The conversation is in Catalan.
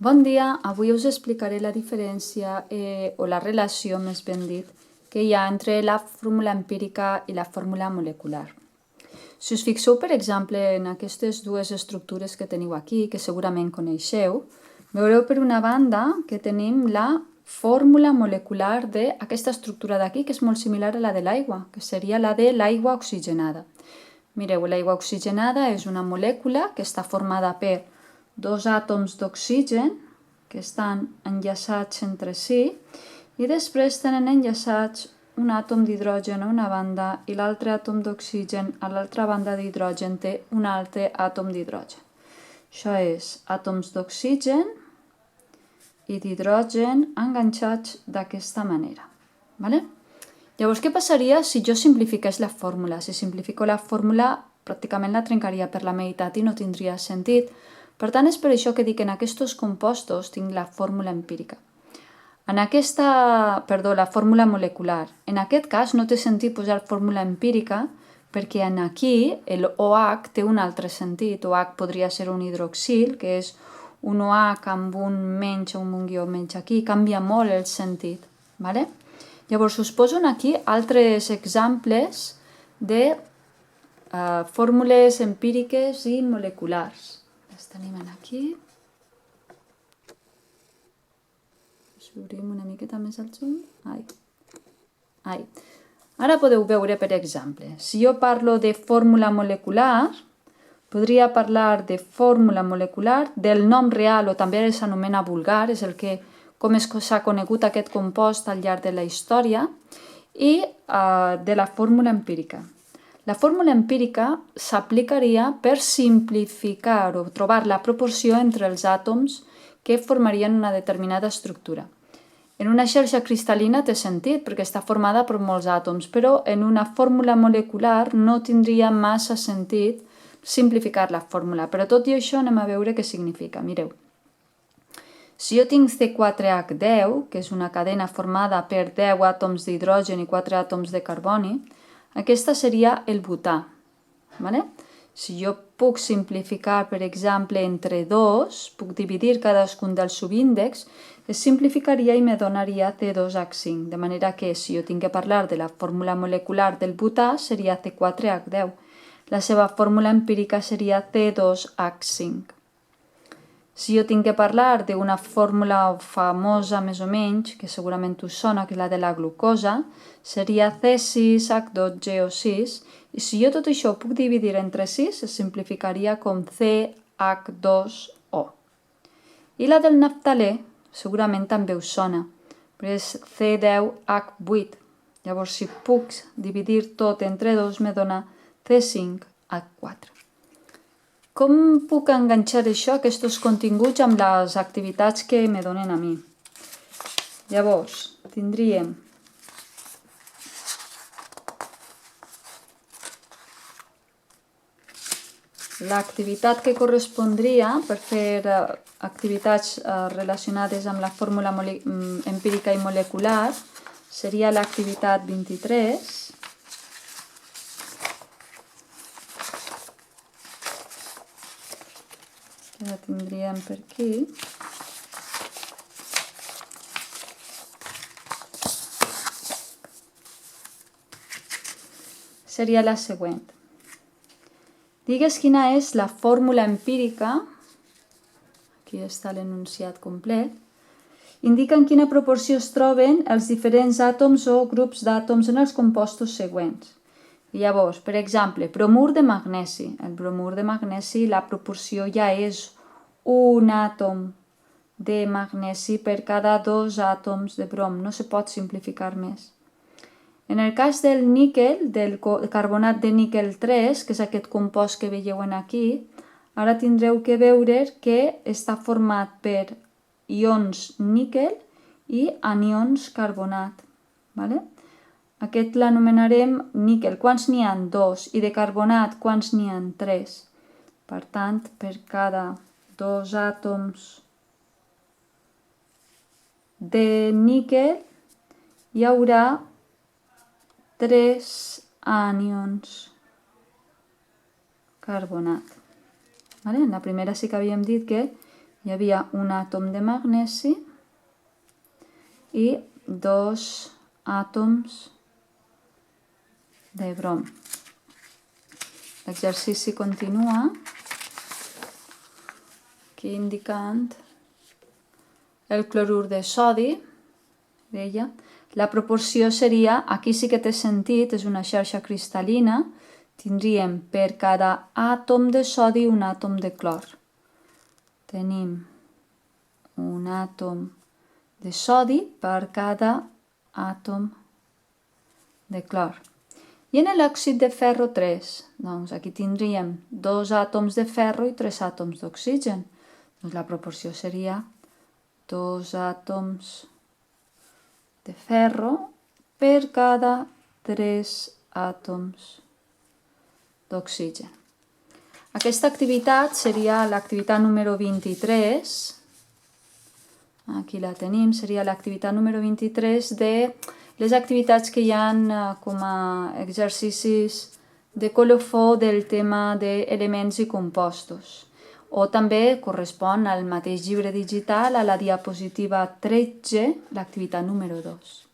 Bon dia, avui us explicaré la diferència o la relació, més ben dit, que hi ha entre la fórmula empírica i la fórmula molecular. Si us fixeu, per exemple, en aquestes dues estructures que teniu aquí, que segurament coneixeu, veureu per una banda que tenim la fórmula molecular d'aquesta estructura d'aquí, que és molt similar a la de l'aigua, que seria la de l'aigua oxigenada. Mireu, l'aigua oxigenada és una molècula que està formada per dos àtoms d'oxigen que estan enllaçats entre si i després tenen enllaçats un àtom d'hidrogen a una banda i l'altre àtom d'oxigen a l'altra banda d'hidrogen té un altre àtom d'hidrogen. Això és àtoms d'oxigen i d'hidrogen enganxats d'aquesta manera. Vale? Llavors, què passaria si jo simplifiqués la fórmula? Si simplifico la fórmula, pràcticament la trencaria per la meitat i no tindria sentit. Per tant, és per això que dic que en aquests compostos tinc la fórmula empírica. La fórmula molecular. En aquest cas no té sentit posar fórmula empírica perquè aquí el OH té un altre sentit. OH podria ser un hidroxil, que és un OH amb un menys o un guió menys aquí. Canvia molt el sentit. Vale? Llavors us poso aquí altres exemples de fórmules empíriques i moleculars. Les tenim aquí. Obrim una miqueta més el zoom. Ai. Ara podeu veure, per exemple, si jo parlo de fórmula molecular, podria parlar de fórmula molecular del nom real o també s'anomena vulgar, és el que com s'ha conegut aquest compost al llarg de la història, i de la fórmula empírica. La fórmula empírica s'aplicaria per simplificar o trobar la proporció entre els àtoms que formarien una determinada estructura. En una xarxa cristal·lina té sentit perquè està formada per molts àtoms, però en una fórmula molecular no tindria massa sentit simplificar la fórmula. Però tot i això anem a veure què significa. Mireu. Si jo tinc C4H10, que és una cadena formada per 10 àtoms d'hidrogen i 4 àtoms de carboni, aquesta seria el butà. Vale? Si jo puc simplificar, per exemple, entre 2, puc dividir cadascun dels subíndexs, es simplificaria i me donaria C2H5, de manera que si jo tinc que parlar de la fórmula molecular del butà seria C4H10. La seva fórmula empírica seria C2H5. Si jo tinc que parlar d'una fórmula famosa més o menys, que segurament us sona, que és la de la glucosa, seria C6H12O6, i si jo tot això ho puc dividir entre 6, es simplificaria com CH2O. I la del naftalè segurament també us sona, però és C10H8. Llavors, si puc dividir tot entre 2, me dona C5H4. Com puc enganxar això, aquests continguts, amb les activitats que me donen a mi? Llavors, tindríem l'activitat que correspondria per fer activitats relacionades amb la fórmula empírica i molecular seria l'activitat 23. La tindríem per aquí. Seria la següent. Digues quina és la fórmula empírica, aquí està l'enunciat complet, indica en quina proporció es troben els diferents àtoms o grups d'àtoms en els compostos següents. Llavors, per exemple, bromur de magnesi. El bromur de magnesi, la proporció ja és un àtom de magnesi per cada 2 àtoms de brom. No se pot simplificar més. En el cas del níquel, del carbonat de níquel 3, que és aquest compost que veieu aquí, ara tindreu que veure que està format per ions níquel i anions carbonat. Vale? Aquest l'anomenarem níquel. Quants n'hi ha? 2. I de carbonat, quants n'hi ha? 3. Per tant, per cada 2 àtoms de níquel hi haurà 3 anions carbonat. En la primera sí que havíem dit que hi havia un àtom de magnesi i 2 àtoms de brom. L'exercici continua, aquí indicant el clorur de sodi, deia, la proporció seria, aquí sí que té sentit, és una xarxa cristal·lina, tindríem per cada àtom de sodi un àtom de clor. Tenim un àtom de sodi per cada àtom de clor. I en l'òxid de ferro 3, doncs aquí tindríem 2 àtoms de ferro i 3 àtoms d'oxigen. Doncs la proporció seria 2 àtoms de ferro per cada 3 àtoms d'oxigen. Aquesta activitat seria l'activitat número 23. Aquí la tenim, seria l'activitat número 23 de les activitats que hi ha com a exercicis de colofó del tema d'elements i compostos. O també correspon al mateix llibre digital, a la diapositiva 13, l'activitat número 2.